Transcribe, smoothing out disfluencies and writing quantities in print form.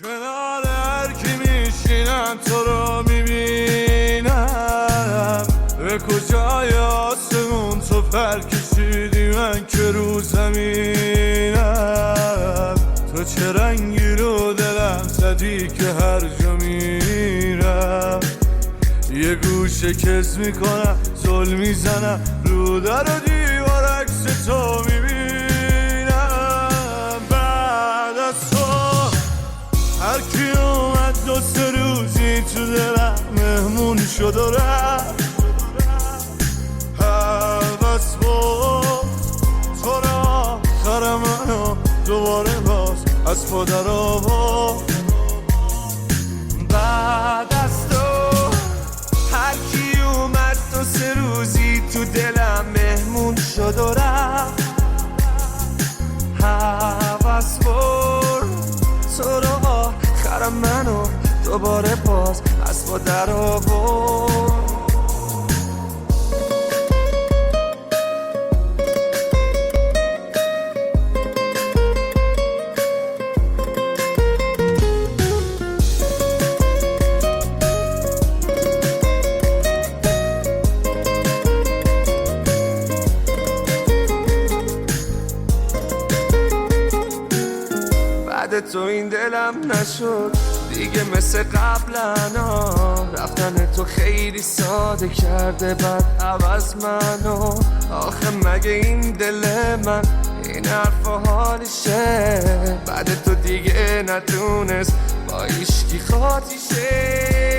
کنار هر کی میشینم تو رو میبینم، به کجای آسمون تو پر کشیدی من که رو زمینم. تو چه رنگی رو دلم زدی که هر جا میرم یه گوشه کز میکنم، زل میزنم رو در و دیوار عکس تو میبینم. بعد از تو هر کی اومد 2-3 روزی تو دلم مهمون شد و رفت. حوض بود تو را آخر منو دوباره باز از پا در آورد. بعد از تو هر کی اومد 2-3 روزی تو دلم مهمون شد و رفت. حوض برد تو رو آخر منو دوباره باز از پا در آورد. بعد تو این دلم نشد دیگه مثل قبلا، رفتن تو خیلی ساده کرده بعد عوض منو. آخه مگه این دل من این حرف و حالشه؟ بعد تو دیگه نتونست با ایشکی خاطیشه.